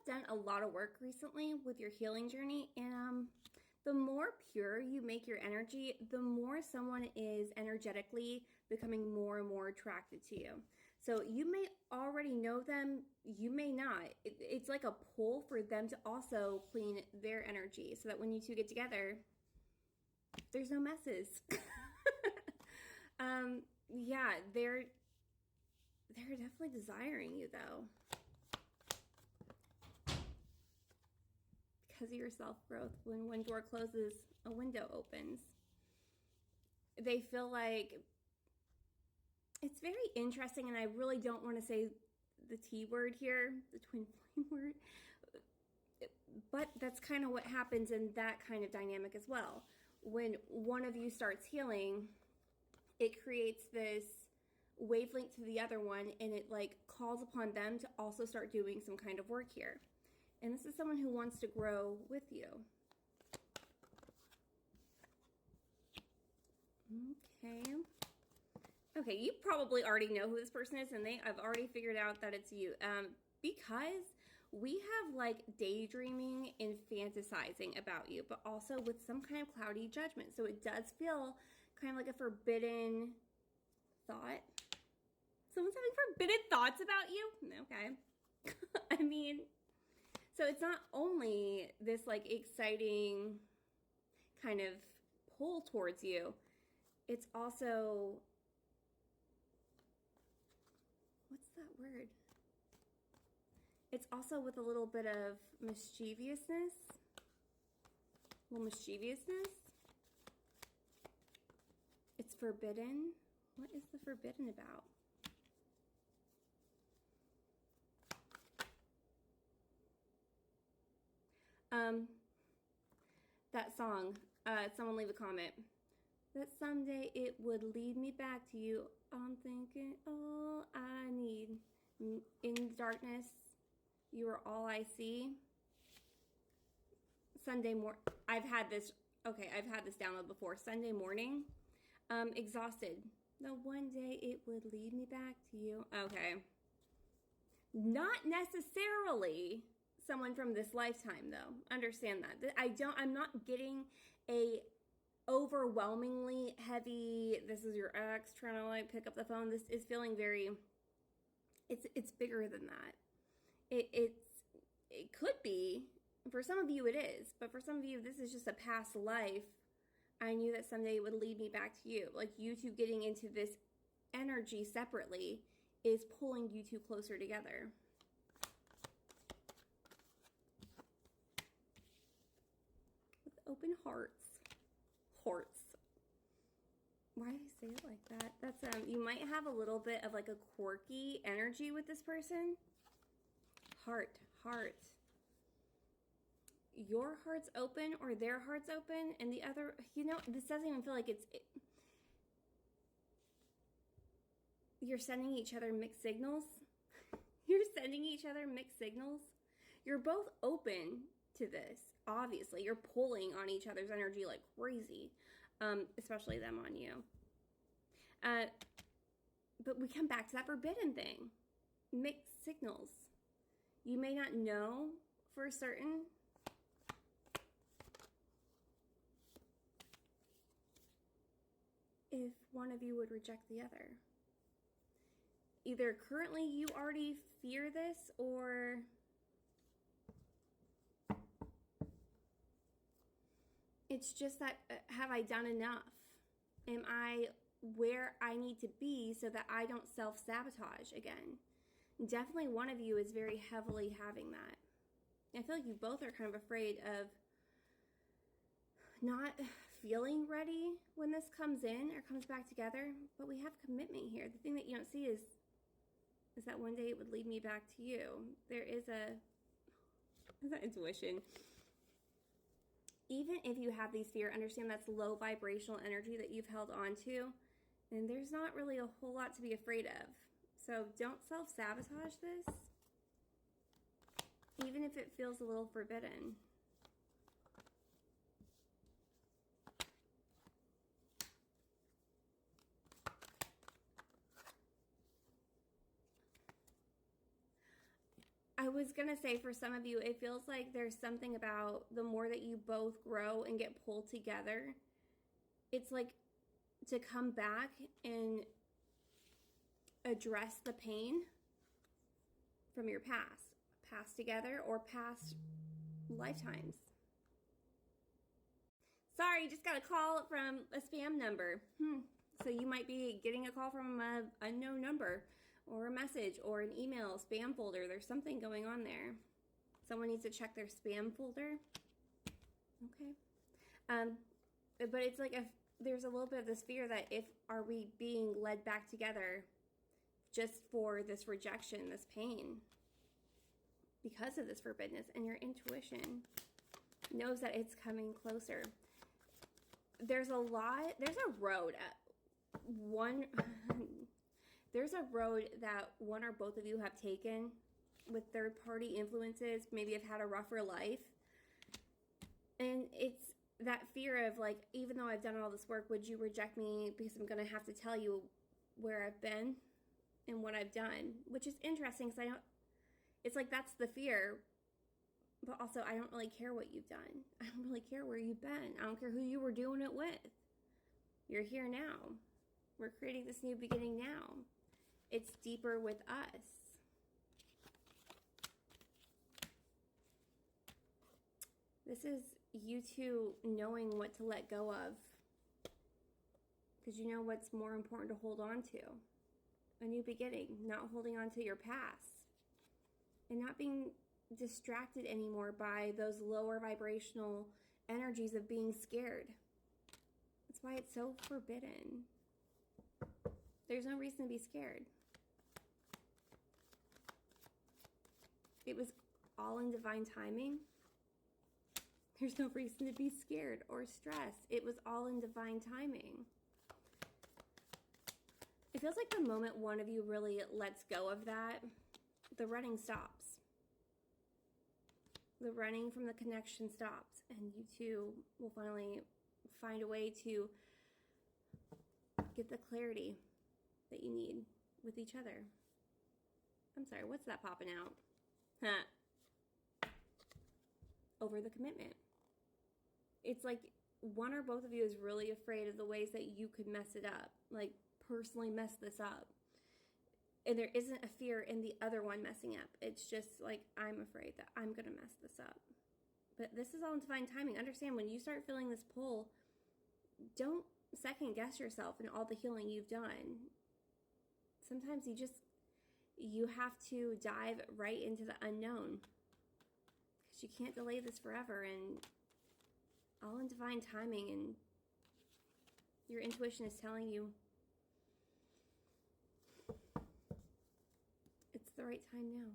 have done a lot of work recently with your healing journey, and the more pure you make your energy, the more someone is energetically becoming more and more attracted to you. So you may already know them, you may not. It's like a pull for them to also clean their energy so that when you two get together, there's no messes. Yeah, they're definitely desiring you though. Because of your self-growth, when one door closes, a window opens. They feel like it's very interesting, and I really don't want to say the T word here, the twin flame word, but that's kind of what happens in that kind of dynamic as well. When one of you starts healing, it creates this wavelength to the other one, and it like calls upon them to also start doing some kind of work here. And this is someone who wants to grow with you. Okay. Okay, you probably already know who this person is, and I've already figured out that it's you. Because we have like daydreaming and fantasizing about you, but also with some kind of cloudy judgment. So it does feel kind of like a forbidden thought. Someone's having forbidden thoughts about you? Okay. I mean, so it's not only this like exciting kind of pull towards you, it's also, what's that word? It's also with a little bit of mischievousness. It's forbidden. What is the forbidden about? That song, someone leave a comment. That someday it would lead me back to you. I'm thinking all I need. In darkness, you are all I see. Sunday morning. I've had this download before. Sunday morning. Exhausted. The one day it would lead me back to you. Okay. Not necessarily someone from this lifetime, though. Understand that. I'm not getting a overwhelmingly heavy, this is your ex trying to like pick up the phone. This is feeling very, it's bigger than that. It could be, for some of you it is, but for some of you this is just a past life. I knew that someday it would lead me back to you. Like you two getting into this energy separately is pulling you two closer together. With open hearts. Why did I say it like that? That's you might have a little bit of like a quirky energy with this person. Heart. Your heart's open or their heart's open, and the other, this doesn't even feel like you're sending each other mixed signals. You're both open to this. Obviously, you're pulling on each other's energy like crazy, especially them on you. But we come back to that forbidden thing. Mixed signals. You may not know for certain. If one of you would reject the other. Either currently you already fear this, or it's just that, have I done enough? Am I where I need to be so that I don't self-sabotage again? Definitely one of you is very heavily having that. I feel like you both are kind of afraid of not feeling ready when this comes in or comes back together, but we have commitment here. The thing that you don't see is that one day it would lead me back to you. There is that intuition. Even if you have these fear, understand that's low vibrational energy that you've held on to, and there's not really a whole lot to be afraid of. So don't self-sabotage this, even if it feels a little forbidden. I was was going to say, for some of you, it feels like there's something about the more that you both grow and get pulled together, it's like to come back and address the pain from your past together or past lifetimes. Sorry, just got a call from a spam number. So you might be getting a call from an unknown number, or a message, or an email, spam folder. There's something going on there. Someone needs to check their spam folder. Okay. But it's like there's a little bit of this fear that are we being led back together just for this rejection, this pain, because of this forbiddenness, and your intuition knows that it's coming closer. There's a road there's a road that one or both of you have taken with third-party influences, maybe have had a rougher life. And it's that fear of like, even though I've done all this work, would you reject me because I'm going to have to tell you where I've been and what I've done, which is interesting because it's like that's the fear, but also I don't really care what you've done. I don't really care where you've been. I don't care who you were doing it with. You're here now. We're creating this new beginning now. It's deeper with us. This is you two knowing what to let go of, because you know what's more important to hold on to. A new beginning, not holding on to your past, and not being distracted anymore by those lower vibrational energies of being scared. That's why it's so forbidden. There's no reason to be scared. It was all in divine timing. There's no reason to be scared or stressed. It was all in divine timing. It feels like the moment one of you really lets go of that, the running stops. The running from the connection stops, and you two will finally find a way to get the clarity that you need with each other. I'm sorry, what's that popping out? Over the commitment. It's like one or both of you is really afraid of the ways that you could mess it up, like personally mess this up. And there isn't a fear in the other one messing up. It's just like, I'm afraid that I'm going to mess this up. But this is all in divine timing. Understand, when you start feeling this pull, don't second guess yourself and all the healing you've done. Sometimes you have to dive right into the unknown, because you can't delay this forever, and all in divine timing, and your intuition is telling you it's the right time now.